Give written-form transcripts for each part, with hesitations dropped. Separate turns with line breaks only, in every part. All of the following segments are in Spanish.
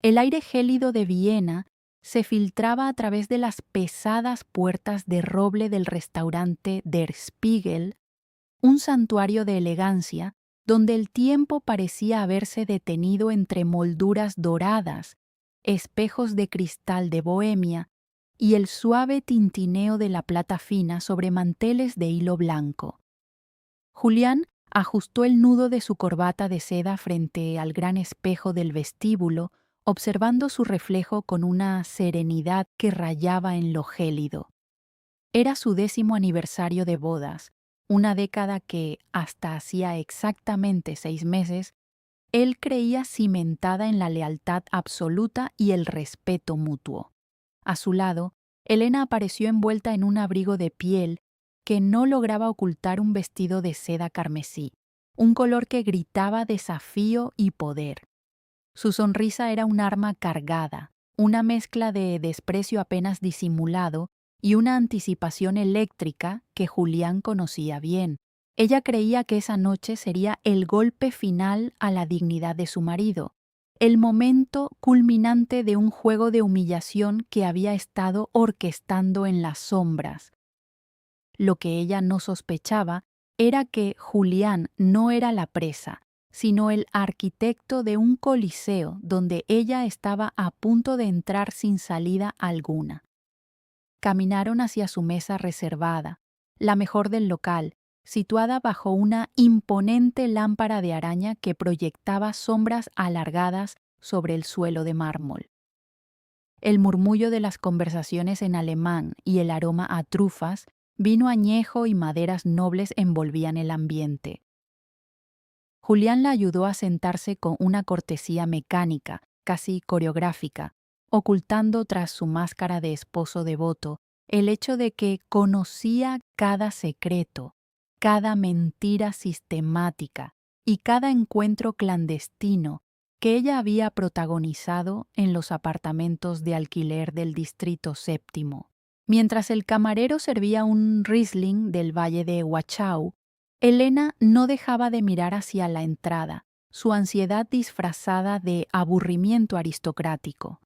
El aire gélido de Viena se filtraba a través de las pesadas puertas de roble del restaurante Der Spiegel, un santuario de elegancia donde el tiempo parecía haberse detenido entre molduras doradas, espejos de cristal de Bohemia y el suave tintineo de la plata fina sobre manteles de hilo blanco. Julián ajustó el nudo de su corbata de seda frente al gran espejo del vestíbulo, observando su reflejo con una serenidad que rayaba en lo gélido. Era su 10º aniversario de bodas, una década que, hasta hacía exactamente 6 meses, él creía cimentada en la lealtad absoluta y el respeto mutuo. A su lado, Elena apareció envuelta en un abrigo de piel que no lograba ocultar un vestido de seda carmesí, un color que gritaba desafío y poder. Su sonrisa era un arma cargada, una mezcla de desprecio apenas disimulado y una anticipación eléctrica que Julián conocía bien. Ella creía que esa noche sería el golpe final a la dignidad de su marido, el momento culminante de un juego de humillación que había estado orquestando en las sombras. Lo que ella no sospechaba era que Julián no era la presa, sino el arquitecto de un coliseo donde ella estaba a punto de entrar sin salida alguna. Caminaron hacia su mesa reservada, la mejor del local, situada bajo una imponente lámpara de araña que proyectaba sombras alargadas sobre el suelo de mármol. El murmullo de las conversaciones en alemán y el aroma a trufas, vino añejo y maderas nobles envolvían el ambiente. Julián la ayudó a sentarse con una cortesía mecánica, casi coreográfica, ocultando tras su máscara de esposo devoto el hecho de que conocía cada secreto, cada mentira sistemática y cada encuentro clandestino que ella había protagonizado en los apartamentos de alquiler del Distrito Séptimo. Mientras el camarero servía un Riesling del Valle de Wachau, Elena no dejaba de mirar hacia la entrada, su ansiedad disfrazada de aburrimiento aristocrático.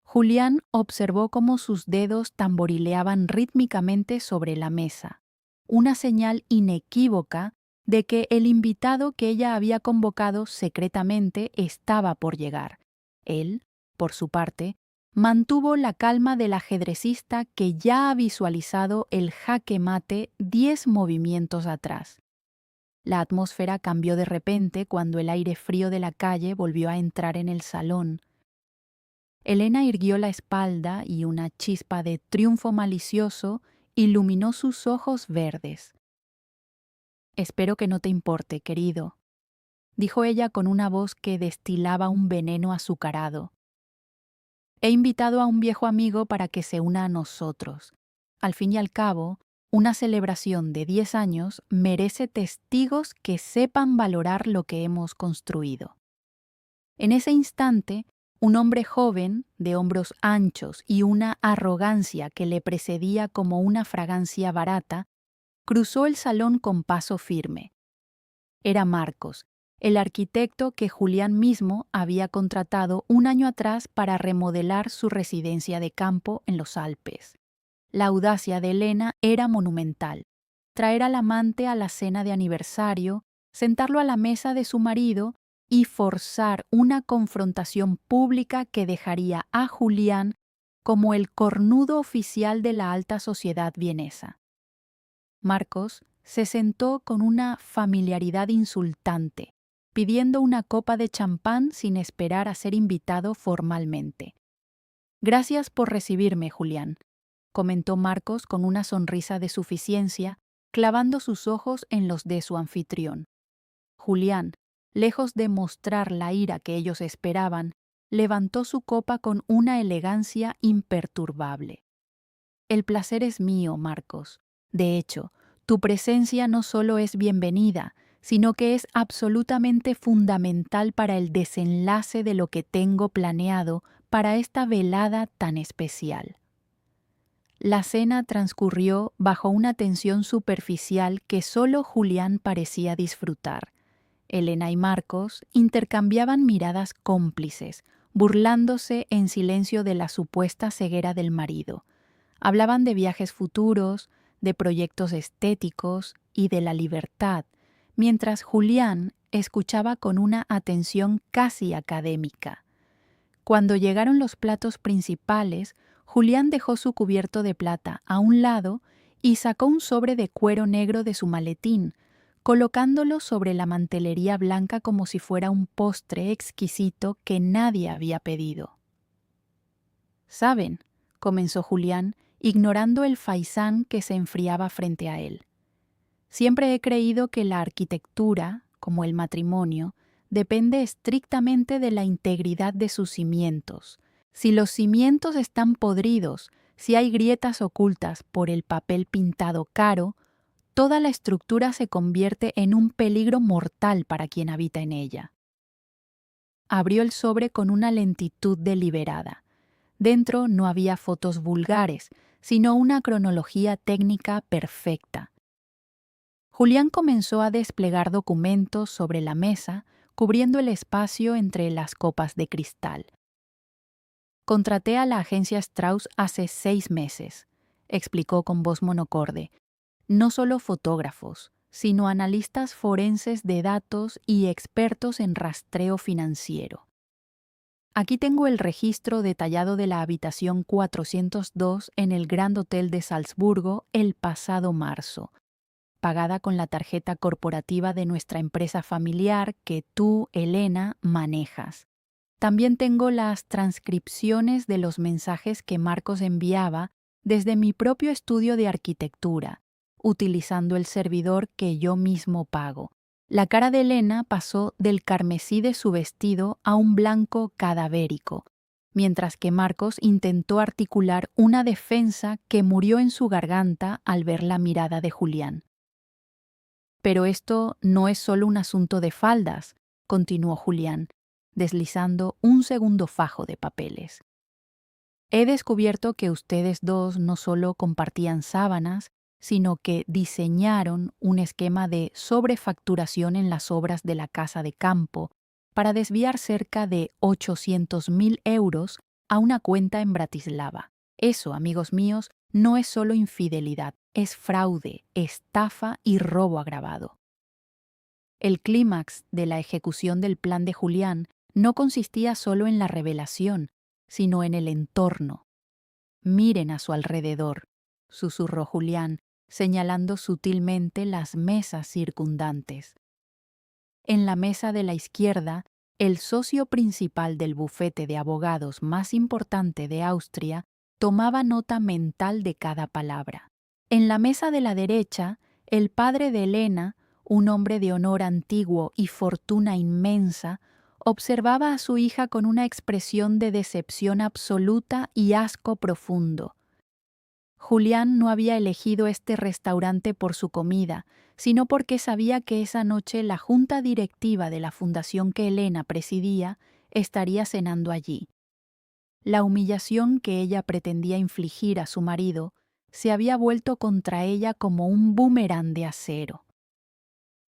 Julián observó cómo sus dedos tamborileaban rítmicamente sobre la mesa, una señal inequívoca de que el invitado que ella había convocado secretamente estaba por llegar. Él, por su parte, mantuvo la calma del ajedrecista que ya ha visualizado el jaque mate 10 movimientos atrás. La atmósfera cambió de repente cuando el aire frío de la calle volvió a entrar en el salón. Elena irguió la espalda y una chispa de triunfo malicioso iluminó sus ojos verdes. «Espero que no te importe, querido», dijo ella con una voz que destilaba un veneno azucarado. «He invitado a un viejo amigo para que se una a nosotros. Al fin y al cabo, una celebración de 10 años merece testigos que sepan valorar lo que hemos construido». En ese instante, un hombre joven, de hombros anchos y una arrogancia que le precedía como una fragancia barata, cruzó el salón con paso firme. Era Marcos, el arquitecto que Julián mismo había contratado un año atrás para remodelar su residencia de campo en los Alpes. La audacia de Elena era monumental. Traer al amante a la cena de aniversario, sentarlo a la mesa de su marido y forzar una confrontación pública que dejaría a Julián como el cornudo oficial de la alta sociedad vienesa. Marcos se sentó con una familiaridad insultante, pidiendo una copa de champán sin esperar a ser invitado formalmente. «Gracias por recibirme, Julián», comentó Marcos con una sonrisa de suficiencia, clavando sus ojos en los de su anfitrión. Julián, lejos de mostrar la ira que ellos esperaban, levantó su copa con una elegancia imperturbable. «El placer es mío, Marcos. De hecho, tu presencia no solo es bienvenida, sino que es absolutamente fundamental para el desenlace de lo que tengo planeado para esta velada tan especial». La cena transcurrió bajo una tensión superficial que solo Julián parecía disfrutar. Elena y Marcos intercambiaban miradas cómplices, burlándose en silencio de la supuesta ceguera del marido. Hablaban de viajes futuros, de proyectos estéticos y de la libertad, mientras Julián escuchaba con una atención casi académica. Cuando llegaron los platos principales, Julián dejó su cubierto de plata a un lado y sacó un sobre de cuero negro de su maletín, colocándolo sobre la mantelería blanca como si fuera un postre exquisito que nadie había pedido. «¿Saben?», comenzó Julián, ignorando el faisán que se enfriaba frente a él. «Siempre he creído que la arquitectura, como el matrimonio, depende estrictamente de la integridad de sus cimientos. Si los cimientos están podridos, si hay grietas ocultas por el papel pintado caro, toda la estructura se convierte en un peligro mortal para quien habita en ella». Abrió el sobre con una lentitud deliberada. Dentro no había fotos vulgares, sino una cronología técnica perfecta. Julián comenzó a desplegar documentos sobre la mesa, cubriendo el espacio entre las copas de cristal. «Contraté a la agencia Strauss hace 6 meses», explicó con voz monocorde. «No solo fotógrafos, sino analistas forenses de datos y expertos en rastreo financiero. Aquí tengo el registro detallado de la habitación 402 en el Grand Hotel de Salzburgo el pasado marzo, pagada con la tarjeta corporativa de nuestra empresa familiar que tú, Elena, manejas. También tengo las transcripciones de los mensajes que Marcos enviaba desde mi propio estudio de arquitectura, utilizando el servidor que yo mismo pago». La cara de Elena pasó del carmesí de su vestido a un blanco cadavérico, mientras que Marcos intentó articular una defensa que murió en su garganta al ver la mirada de Julián. «Pero esto no es solo un asunto de faldas», continuó Julián, deslizando un segundo fajo de papeles. «He descubierto que ustedes dos no solo compartían sábanas, sino que diseñaron un esquema de sobrefacturación en las obras de la casa de campo para desviar cerca de 800.000 euros a una cuenta en Bratislava. Eso, amigos míos, no es solo infidelidad, es fraude, estafa y robo agravado». El clímax de la ejecución del plan de Julián no consistía solo en la revelación, sino en el entorno. «Miren a su alrededor», susurró Julián, señalando sutilmente las mesas circundantes. En la mesa de la izquierda, el socio principal del bufete de abogados más importante de Austria tomaba nota mental de cada palabra. En la mesa de la derecha, el padre de Elena, un hombre de honor antiguo y fortuna inmensa, observaba a su hija con una expresión de decepción absoluta y asco profundo. Julián no había elegido este restaurante por su comida, sino porque sabía que esa noche la junta directiva de la fundación que Elena presidía estaría cenando allí. La humillación que ella pretendía infligir a su marido se había vuelto contra ella como un boomerang de acero.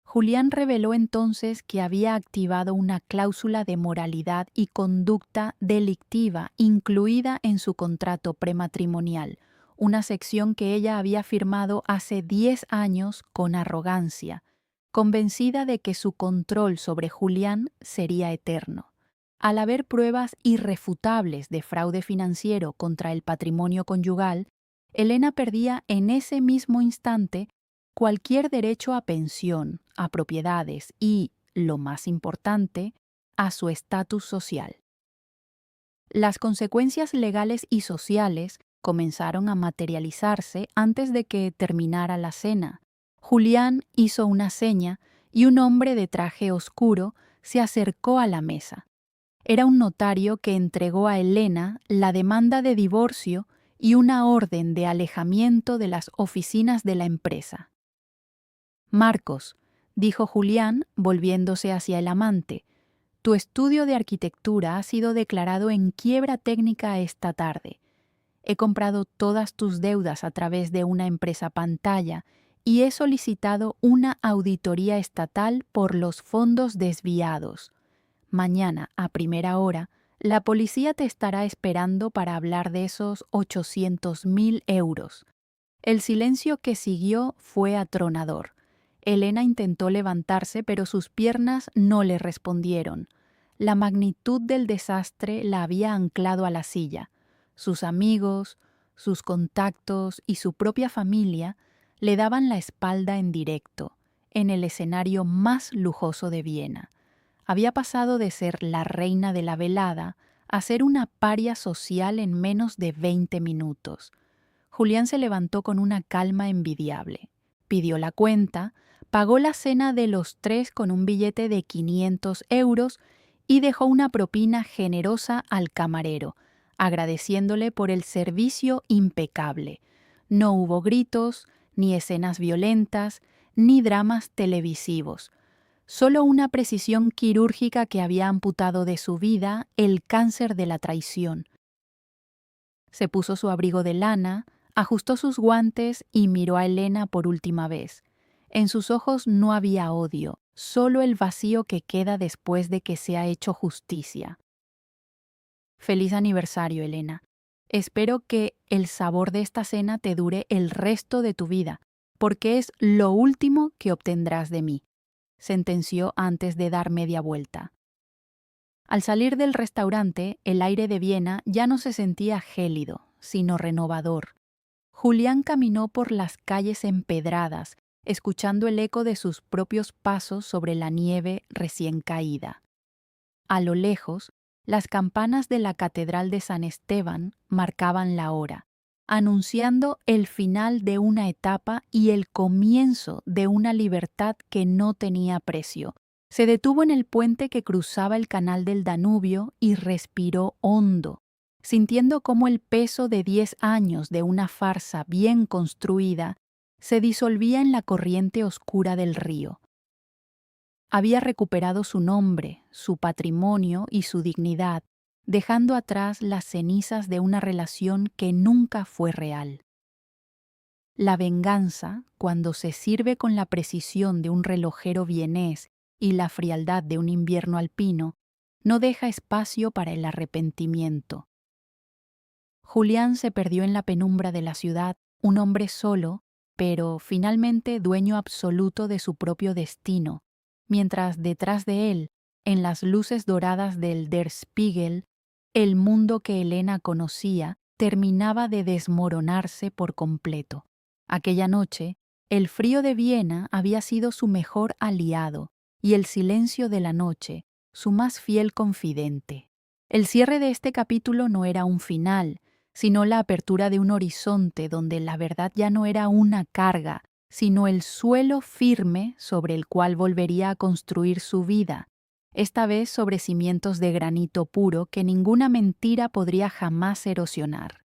Julián reveló entonces que había activado una cláusula de moralidad y conducta delictiva incluida en su contrato prematrimonial, una sección que ella había firmado hace 10 años con arrogancia, convencida de que su control sobre Julián sería eterno. Al haber pruebas irrefutables de fraude financiero contra el patrimonio conyugal, Elena perdía en ese mismo instante cualquier derecho a pensión, a propiedades y, lo más importante, a su estatus social. Las consecuencias legales y sociales comenzaron a materializarse antes de que terminara la cena. Julián hizo una seña y un hombre de traje oscuro se acercó a la mesa. Era un notario que entregó a Elena la demanda de divorcio y una orden de alejamiento de las oficinas de la empresa. «Marcos», dijo Julián, volviéndose hacia el amante, «tu estudio de arquitectura ha sido declarado en quiebra técnica esta tarde. He comprado todas tus deudas a través de una empresa pantalla y he solicitado una auditoría estatal por los fondos desviados. Mañana, a primera hora, la policía te estará esperando para hablar de esos 800.000 euros. El silencio que siguió fue atronador. Elena intentó levantarse, pero sus piernas no le respondieron. La magnitud del desastre la había anclado a la silla. Sus amigos, sus contactos y su propia familia le daban la espalda en directo, en el escenario más lujoso de Viena. Había pasado de ser la reina de la velada a ser una paria social en menos de 20 minutos. Julián se levantó con una calma envidiable. Pidió la cuenta, pagó la cena de los tres con un billete de 500 euros y dejó una propina generosa al camarero, agradeciéndole por el servicio impecable. No hubo gritos, ni escenas violentas, ni dramas televisivos. Solo una precisión quirúrgica que había amputado de su vida el cáncer de la traición. Se puso su abrigo de lana, ajustó sus guantes y miró a Elena por última vez. En sus ojos no había odio, solo el vacío que queda después de que se ha hecho justicia. Feliz aniversario, Elena. Espero que el sabor de esta cena te dure el resto de tu vida, porque es lo último que obtendrás de mí, sentenció antes de dar media vuelta. Al salir del restaurante, el aire de Viena ya no se sentía gélido, sino renovador. Julián caminó por las calles empedradas, escuchando el eco de sus propios pasos sobre la nieve recién caída. A lo lejos, las campanas de la Catedral de San Esteban marcaban la hora, anunciando el final de una etapa y el comienzo de una libertad que no tenía precio. Se detuvo en el puente que cruzaba el canal del Danubio y respiró hondo, sintiendo cómo el peso de 10 años de una farsa bien construida se disolvía en la corriente oscura del río. Había recuperado su nombre, su patrimonio y su dignidad, dejando atrás las cenizas de una relación que nunca fue real. La venganza, cuando se sirve con la precisión de un relojero vienés y la frialdad de un invierno alpino, no deja espacio para el arrepentimiento. Julián se perdió en la penumbra de la ciudad, un hombre solo, pero finalmente dueño absoluto de su propio destino, mientras detrás de él, en las luces doradas del Der Spiegel, el mundo que Elena conocía terminaba de desmoronarse por completo. Aquella noche, el frío de Viena había sido su mejor aliado y el silencio de la noche, su más fiel confidente. El cierre de este capítulo no era un final, sino la apertura de un horizonte donde la verdad ya no era una carga, sino el suelo firme sobre el cual volvería a construir su vida, esta vez sobre cimientos de granito puro que ninguna mentira podría jamás erosionar.